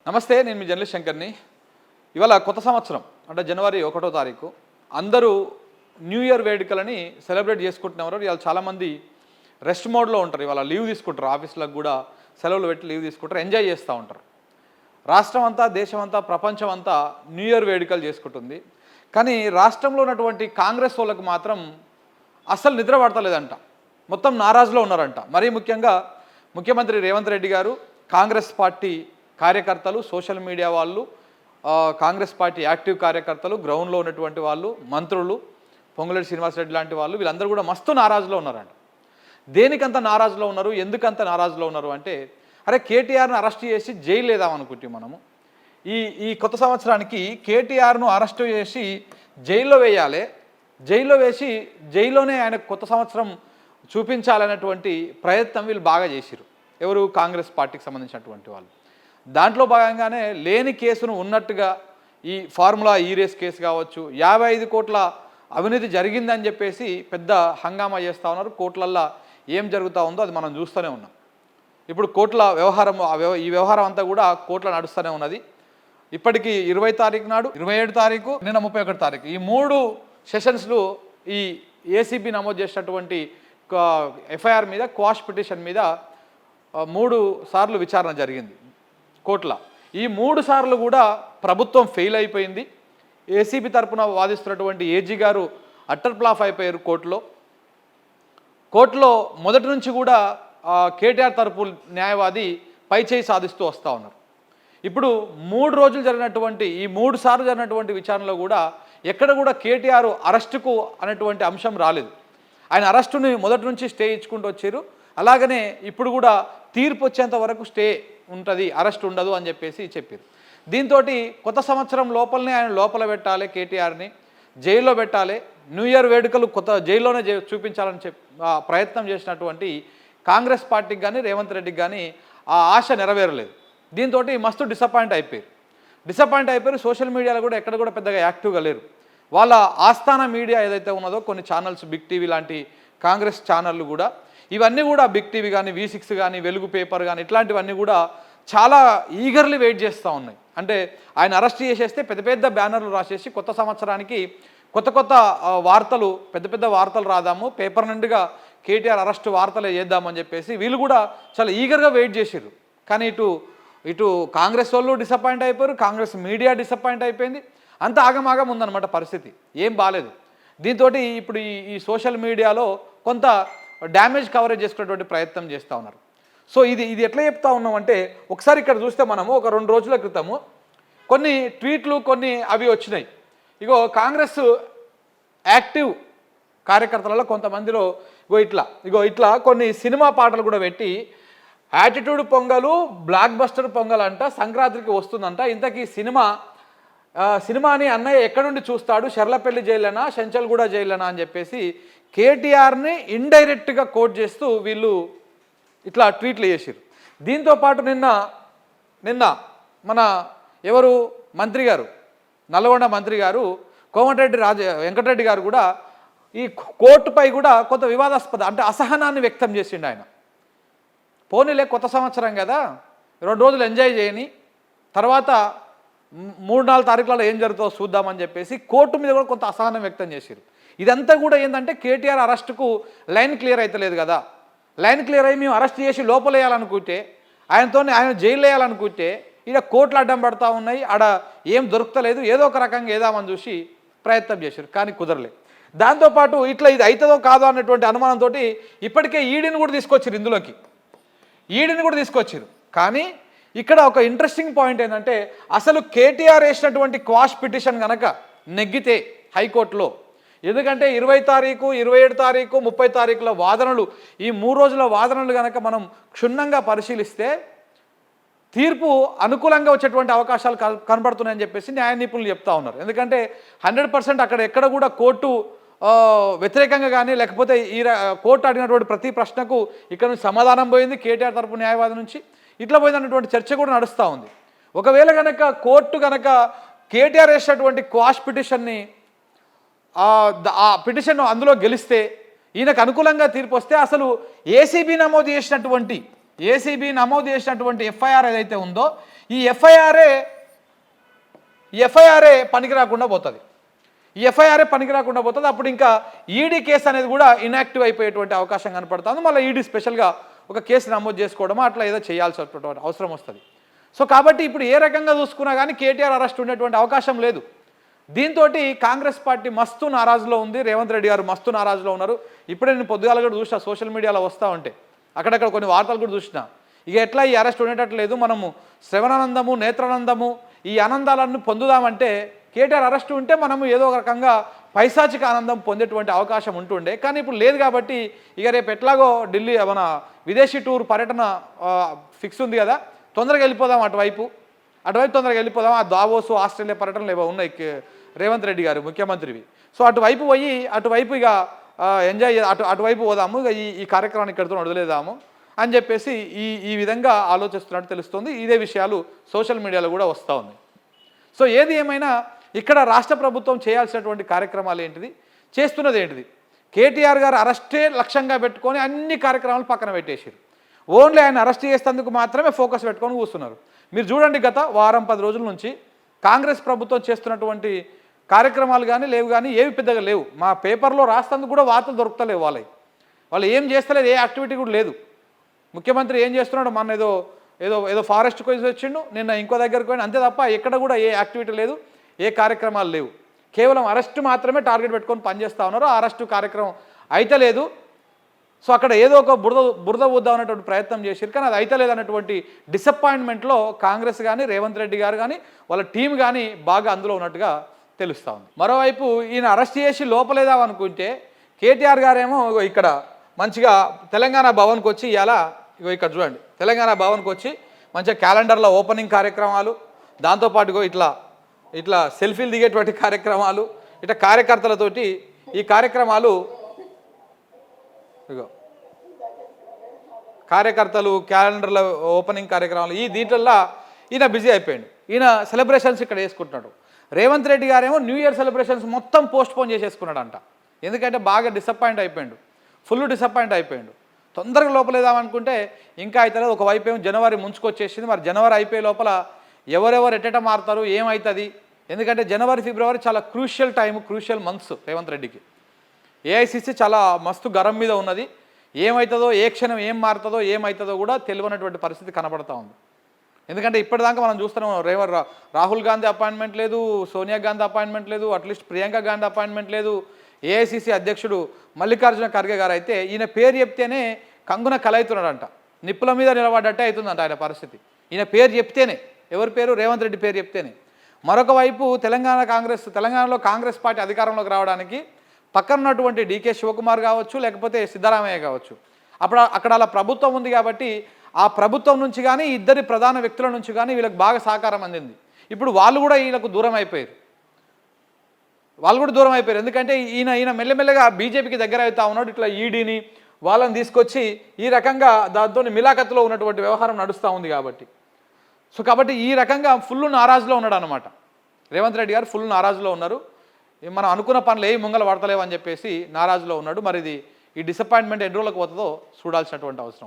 నమస్తే, నేను మీ జర్నలిస్ట్ శంకర్ని. ఇవాళ కొత్త సంవత్సరం అంటే జనవరి 1వ తారీఖు. అందరూ న్యూ ఇయర్ వేడుకలని సెలబ్రేట్ చేసుకుంటున్నారు. ఇవాళ చాలామంది రెస్ట్ మోడ్లో ఉంటారు. ఇవాళ లీవ్ తీసుకుంటారు, ఆఫీసులకు కూడా సెలవులు పెట్టి లీవ్ తీసుకుంటారు, ఎంజాయ్ చేస్తూ ఉంటారు. రాష్ట్రం అంతా, దేశం అంతా, ప్రపంచం అంతా న్యూ ఇయర్ వేడుకలు చేసుకుంటుంది. కానీ రాష్ట్రంలో ఉన్నటువంటి కాంగ్రెస్ వాళ్ళకు మాత్రం అస్సలు నిద్ర పడతలేదంట. మొత్తం నారాజులో ఉన్నారంట. మరీ ముఖ్యంగా ముఖ్యమంత్రి రేవంత్ రెడ్డి గారు, కాంగ్రెస్ పార్టీ కార్యకర్తలు, సోషల్ మీడియా వాళ్ళు, కాంగ్రెస్ పార్టీ యాక్టివ్ కార్యకర్తలు, గ్రౌండ్లో ఉన్నటువంటి వాళ్ళు, మంత్రులు, పొంగులేటి శ్రీనివాసరెడ్డి లాంటి వాళ్ళు, వీళ్ళందరూ కూడా మస్తు నారాజులో ఉన్నారంట. దేనికంత నారాజులో ఉన్నారు, ఎందుకంత నారాజులో ఉన్నారు అంటే, అరే కేటీఆర్ను అరెస్ట్ చేసి జైలు వేద్దామనుకుంటే మనము ఈ కొత్త సంవత్సరానికి కేటీఆర్ను అరెస్ట్ చేసి జైల్లో వేయాలి, జైల్లో వేసి జైల్లోనే ఆయన కొత్త సంవత్సరం చూపించాలనేటువంటి ప్రయత్నం వీళ్ళు బాగా చేసిరు. ఎవరు? కాంగ్రెస్ పార్టీకి సంబంధించినటువంటి వాళ్ళు. దాంట్లో భాగంగానే లేని కేసును ఉన్నట్టుగా ఈ ఫార్ములా ఈ రేస్ కేసు కావచ్చు, 55 కోట్ల అవినీతి జరిగిందని చెప్పేసి పెద్ద హంగామా చేస్తూ ఉన్నారు. కోర్టులల్లో ఏం జరుగుతూ ఉందో అది మనం చూస్తూనే ఉన్నాం. ఇప్పుడు కోర్టుల వ్యవహారం, ఈ వ్యవహారం అంతా కూడా కోర్టులో నడుస్తూనే ఉన్నది. ఇప్పటికీ 20 తారీఖు నాడు, 27 తారీఖు, నిన్న 31 తారీఖు, ఈ 3 సెషన్స్లు ఈ ఏసీబీ నమోదు చేసినటువంటి ఎఫ్ఐఆర్ మీద, క్వాష్ పిటిషన్ మీద 3 సార్లు విచారణ జరిగింది కోర్టులో. ఈ 3 సార్లు కూడా ప్రభుత్వం ఫెయిల్ అయిపోయింది. ఏసీబీ తరఫున వాదిస్తున్నటువంటి ఏజీ గారు అట్టర్ ఫ్లాప్ అయిపోయారు కోర్టులో. మొదటి నుంచి కూడా కేటీఆర్ తరపు న్యాయవాది పైచేయి సాధిస్తూ వస్తూ ఉన్నారు. ఇప్పుడు 3 రోజులు జరిగినటువంటి, ఈ 3 సార్లు జరిగినటువంటి విచారణలో కూడా ఎక్కడ కూడా కేటీఆర్ అరెస్టుకు అనేటువంటి అంశం రాలేదు. ఆయన అరెస్టుని మొదటి నుంచి స్టే ఇచ్చుకుంటూ వచ్చారు. అలాగనే ఇప్పుడు కూడా తీర్పు వచ్చేంత వరకు స్టే ఉంటుంది, అరెస్ట్ ఉండదు అని చెప్పేసి చెప్పారు. దీంతో కొత్త సంవత్సరం లోపలనే ఆయన లోపల పెట్టాలి, కేటీఆర్ని జైల్లో పెట్టాలి, న్యూ ఇయర్ వేడుకలు కొత్త జైల్లోనే చూపించాలని ప్రయత్నం చేసినటువంటి కాంగ్రెస్ పార్టీకి కానీ, రేవంత్ రెడ్డికి కానీ ఆ ఆశ నెరవేరలేదు. దీంతో మస్తు డిసప్పాయింట్ అయిపోయారు. సోషల్ మీడియాలో కూడా ఎక్కడ కూడా పెద్దగా యాక్టివ్గా లేరు. వాళ్ళ ఆస్థాన మీడియా ఏదైతే ఉన్నదో, కొన్ని ఛానల్స్, బిగ్ టీవీ లాంటి కాంగ్రెస్ ఛానళ్ళు కూడా, ఇవన్నీ కూడా బిగ్ టీవీ కానీ, V6 కానీ, వెలుగు పేపర్ కానీ, ఇట్లాంటివన్నీ కూడా చాలా ఈగర్లీ వెయిట్ చేస్తూ ఉన్నాయి. అంటే ఆయన అరెస్ట్ చేసేస్తే పెద్ద పెద్ద బ్యానర్లు రాసేసి కొత్త సంవత్సరానికి కొత్త వార్తలు, పెద్ద వార్తలు రాదాము, పేపర్ నుండిగా కేటీఆర్ అరెస్ట్ వార్తలే చేద్దామని చెప్పేసి వీళ్ళు కూడా చాలా ఈగర్గా వెయిట్ చేసారు. కానీ ఇటు కాంగ్రెస్ వాళ్ళు డిసప్పాయింట్ అయిపోయారు, కాంగ్రెస్ మీడియా డిసప్పాయింట్ అయిపోయింది. అంత ఆగమాగం ఉందన్నమాట పరిస్థితి, ఏం బాలేదు. దీంతో ఇప్పుడు ఈ సోషల్ మీడియాలో కొంత డ్యామేజ్ కవరేజ్ చేసుకునేటువంటి ప్రయత్నం చేస్తూ ఉన్నారు. సో ఇది ఎట్లా చెప్తా ఉన్నామంటే, ఒకసారి ఇక్కడ చూస్తే మనము ఒక 2 రోజుల క్రితము కొన్ని ట్వీట్లు, కొన్ని అవి వచ్చినాయి. కాంగ్రెస్ యాక్టివ్ కార్యకర్తలలో కొంతమందిలో ఇట్లా కొన్ని సినిమా పాటలు కూడా పెట్టి, attitude pongal, block buster pongal అంట, సంక్రాంతికి వస్తుందంట, ఇంతకీ సినిమాని అన్నయ్య ఎక్కడి నుండి చూస్తాడు, షర్లపల్లి జైలనా, శంచల్గూడ జైలనా అని చెప్పేసి కేటీఆర్ని ఇండైరెక్ట్గా కోట్ చేస్తూ వీళ్ళు ఇట్లా ట్వీట్లు చేసారు. దీంతోపాటు నిన్న మన ఎవరు మంత్రి గారు, నల్గొండ మంత్రి గారు కోమటిరెడ్డి వెంకటరెడ్డి గారు కూడా ఈ కోర్టుపై కూడా కొంత వివాదాస్పద, అంటే అసహనాన్ని వ్యక్తం చేసిండు ఆయన. పోనీలే కొత్త సంవత్సరం కదా, 2 రోజులు ఎంజాయ్ చేయని, తర్వాత 3-4 తారీఖులలో ఏం జరుగుతుందో చూద్దామని చెప్పేసి కోర్టు మీద కూడా కొంత అసహనం వ్యక్తం చేశారు. ఇదంతా కూడా ఏంటంటే కేటీఆర్ అరెస్టుకు లైన్ క్లియర్ అవుతలేదు కదా. లైన్ క్లియర్ అయ్యి మేము అరెస్ట్ చేసి లోపలేయాలనుకుంటే, ఆయన జైలు వేయాలనుకుంటే ఇక్కడ కోర్టులు అడ్డం పడతా ఉన్నాయి, ఆడ ఏం దొరుకుతలేదు, ఏదో ఒక రకంగా ఏదామని చూసి ప్రయత్నం చేశారు, కానీ కుదరలేదు. దాంతోపాటు ఇట్లా ఇది అవుతుందో కాదో అన్నటువంటి అనుమానంతో ఇప్పటికే ఈడీని కూడా తీసుకొచ్చారు. కానీ ఇక్కడ ఒక ఇంట్రెస్టింగ్ పాయింట్ ఏంటంటే, అసలు కేటీఆర్ వేసినటువంటి క్వాష్ పిటిషన్ కనుక నెగ్గితే హైకోర్టులో, ఎందుకంటే 20 తారీఖు, 27 తారీఖు, 30 తారీఖుల వాదనలు, ఈ 3 రోజుల వాదనలు కనుక మనం క్షుణ్ణంగా పరిశీలిస్తే తీర్పు అనుకూలంగా వచ్చేటువంటి అవకాశాలు కనబడుతున్నాయని చెప్పేసి న్యాయ నిపుణులు చెప్తా ఉన్నారు. ఎందుకంటే 100% అక్కడ ఎక్కడ కూడా కోర్టు వ్యతిరేకంగా కానీ, లేకపోతే కోర్టు అడిగినటువంటి ప్రతి ప్రశ్నకు ఇక్కడ నుంచి సమాధానం పోయింది కేటీఆర్ తరపు న్యాయవాది నుంచి, ఇట్లా పోయిందన్నటువంటి చర్చ కూడా నడుస్తూ ఉంది. ఒకవేళ కనుక కోర్టు కనుక కేటీఆర్ వేసినటువంటి క్వాష్ పిటిషన్ని, ఆ పిటిషన్ అందులో గెలిస్తే, ఈయనకు అనుకూలంగా తీర్పు వస్తే, అసలు ఏసీబీ నమోదు చేసినటువంటి ఎఫ్ఐఆర్ ఏదైతే ఉందో, ఈ ఎఫ్ఐఆర్ఏ పనికి రాకుండా పోతుంది. ఈ ఎఫ్ఐఆర్ఏ పనికి రాకుండా పోతుంది. అప్పుడు ఇంకా ఈడీ కేసు అనేది కూడా ఇన్యాక్టివ్ అయిపోయేటువంటి అవకాశం కనపడుతుంది. మళ్ళీ ఈడీ స్పెషల్గా ఒక కేసు నమోదు చేసుకోవడమో అట్లా ఏదో చేయాల్సినటువంటి అవసరం వస్తుంది. సో కాబట్టి ఇప్పుడు ఏ రకంగా చూసుకున్నా కానీ కేటీఆర్ అరెస్ట్ ఉండేటువంటి అవకాశం లేదు. దీంతో కాంగ్రెస్ పార్టీ మస్తు నారాజులో ఉంది. రేవంత్ రెడ్డి గారు మస్తు నారాజులో ఉన్నారు. ఇప్పుడే నేను పొద్దుగాల కూడా చూసిన సోషల్ మీడియాలో వస్తూ ఉంటే అక్కడక్కడ కొన్ని వార్తలు కూడా చూసిన. ఇక ఎట్లా ఈ అరెస్ట్ ఉండేటట్లేదు, మనము శ్రవణానందము నేత్రానందము ఈ ఆనందాలను పొందుదామంటే కేటీఆర్ అరెస్ట్ ఉంటే మనము ఏదో ఒక రకంగా పైశాచిక ఆనందం పొందేటువంటి అవకాశం ఉంటుండే. కానీ ఇప్పుడు లేదు కాబట్టి ఇక రేపు ఎట్లాగో ఢిల్లీ మన విదేశీ టూర్ పర్యటన ఫిక్స్ ఉంది కదా, తొందరగా వెళ్ళిపోదాం అటువైపు తొందరగా వెళ్ళిపోదాం. ఆ దావోసు ఆస్ట్రేలియా పర్యటనలు ఏవో ఉన్నాయి రేవంత్ రెడ్డి గారు ముఖ్యమంత్రివి. సో అటువైపు ఇక ఎంజాయ్ అటువైపు పోదాము, ఇక ఈ కార్యక్రమాన్ని ఇక్కడితో వదిలేదాము అని చెప్పేసి ఈ విధంగా ఆలోచిస్తున్నట్టు తెలుస్తుంది. ఇదే విషయాలు సోషల్ మీడియాలో కూడా వస్తూ ఉన్నాయి. సో ఏది ఏమైనా ఇక్కడ రాష్ట్ర ప్రభుత్వం చేయాల్సినటువంటి కార్యక్రమాలు ఏంటిది, చేస్తున్నది ఏంటిది, కేటీఆర్ గారు అరెస్టే లక్ష్యంగా పెట్టుకొని అన్ని కార్యక్రమాలు పక్కన పెట్టేసారు. ఓన్లీ ఆయన అరెస్ట్ చేసేందుకు మాత్రమే ఫోకస్ పెట్టుకొని కూర్చున్నారు. మీరు చూడండి, గత వారం 10 రోజుల నుంచి కాంగ్రెస్ ప్రభుత్వం చేస్తున్నటువంటి కార్యక్రమాలు కానీ లేవు, కానీ ఏవి పెద్దగా లేవు. మా పేపర్లో రాస్తేందుకు కూడా వార్తలు దొరుకుతలేవు. వాళ్ళు ఏం చేస్తలేదు, ఏ యాక్టివిటీ కూడా లేదు. ముఖ్యమంత్రి ఏం చేస్తున్నాడు, మన ఏదో ఫారెస్ట్ కోసం వచ్చిండు, నిన్న ఇంకో దగ్గరికి పోయిన, అంతే తప్ప ఎక్కడ కూడా ఏ యాక్టివిటీ లేదు, ఏ కార్యక్రమాలు లేవు. కేవలం అరెస్ట్ మాత్రమే టార్గెట్ పెట్టుకొని పనిచేస్తూ ఉన్నారు. ఆ అరెస్టు కార్యక్రమం అయితే లేదు. సో అక్కడ ఏదో ఒక బురద ఊద్దాం అనేటువంటి ప్రయత్నం చేశారు, కానీ అది అయితే లేదన్నటువంటి డిసప్పాయింట్మెంట్లో కాంగ్రెస్ కానీ రేవంత్ రెడ్డి గారు కానీ వాళ్ళ టీం కానీ బాగా అందులో ఉన్నట్టుగా తెలుస్తూ ఉంది. మరోవైపు ఈయన అరెస్ట్ చేసి లోపలేదాం అనుకుంటే కేటీఆర్ గారేమో ఇక్కడ మంచిగా తెలంగాణ భవన్కి వచ్చి ఇక్కడ చూడండి, తెలంగాణ భవన్కి వచ్చి మంచిగా క్యాలెండర్లో ఓపెనింగ్ కార్యక్రమాలు, దాంతోపాటు ఇట్లా సెల్ఫీలు దిగేటువంటి కార్యక్రమాలు, ఇట్లా కార్యకర్తలతోటి ఈ కార్యక్రమాలు కార్యకర్తలు క్యాలెండర్ల ఓపెనింగ్ కార్యక్రమాలు దీంట్లో ఈయన బిజీ అయిపోయాడు. ఈయన సెలబ్రేషన్స్ ఇక్కడ వేసుకుంటున్నాడు. రేవంత్ రెడ్డి గారేమో న్యూ ఇయర్ సెలబ్రేషన్స్ మొత్తం పోస్ట్పోన్ చేసేసుకున్నాడంట. ఎందుకంటే బాగా డిసప్పాయింట్ అయిపోయాడు, ఫుల్ డిసప్పాయింట్ అయిపోయాడు. తొందరగా లోపలేదామనుకుంటే ఇంకా అయితే ఒకవైపు ఏమో జనవరి ముంచుకొచ్చేసింది. మరి జనవరి అయిపోయే లోపల ఎవరెవరు ఎట్టెట మారుతారు, ఏమవుతుంది? ఎందుకంటే జనవరి ఫిబ్రవరి చాలా crucial time, crucial months Revanth రెడ్డికి. ఏఐసిసి చాలా మస్తు గరం మీద ఉన్నది. ఏమవుతుందో, ఏ క్షణం ఏం మారుతుందో, ఏమవుతుందో కూడా తెలియనటువంటి పరిస్థితి కనబడతా ఉంది. ఎందుకంటే ఇప్పటిదాకా మనం చూస్తున్నాం, రాహుల్ గాంధీ అపాయింట్మెంట్ లేదు, సోనియా గాంధీ అపాయింట్మెంట్ లేదు, అట్లీస్ట్ ప్రియాంక గాంధీ అపాయింట్మెంట్ లేదు. ఏఐసిసి అధ్యక్షుడు మల్లికార్జున ఖర్గే గారు అయితే ఈయన పేరు చెప్తేనే కంగున కలవుతున్నాడంట, నిప్పుల మీద నిలబడ్డట్టే అవుతుందంట ఆయన పరిస్థితి. ఈయన పేరు చెప్తేనే, ఎవరి పేరు, రేవంత్ రెడ్డి పేరు చెప్తేనే. మరొక వైపు తెలంగాణలో కాంగ్రెస్ పార్టీ అధికారంలోకి రావడానికి పక్కన ఉన్నటువంటి డీకే శివకుమార్ కావచ్చు, లేకపోతే సిద్ధరామయ్య కావచ్చు, అక్కడ అలా ప్రభుత్వం ఉంది కాబట్టి ఆ ప్రభుత్వం నుంచి కానీ ఇద్దరి ప్రధాన వ్యక్తుల నుంచి కానీ వీళ్ళకి బాగా సహకారం అందింది. ఇప్పుడు వాళ్ళు కూడా వీళ్ళకు దూరం అయిపోయారు. ఎందుకంటే ఈయన మెల్లమెల్లగా బీజేపీకి దగ్గర అవుతా ఉన్నాడు. ఇట్లా ఈడీని వాళ్ళని తీసుకొచ్చి ఈ రకంగా దాంతో మిలాఖత్లో ఉన్నటువంటి వ్యవహారం నడుస్తూ ఉంది కాబట్టి. సో కాబట్టి ఈ రకంగా ఫుల్ నారాజులో ఉన్నాడు అనమాట రేవంత్ రెడ్డి గారు. ఫుల్ నారాజులో ఉన్నారు. మనం అనుకున్న పనులు ఏవి ముంగల పడతలేవని చెప్పేసి నారాజులో ఉన్నాడు. మరి ఈ డిసప్పాయింట్మెంట్ ఎన్ని రోజులకు పోతుందో చూడాల్సినటువంటి అవసరం.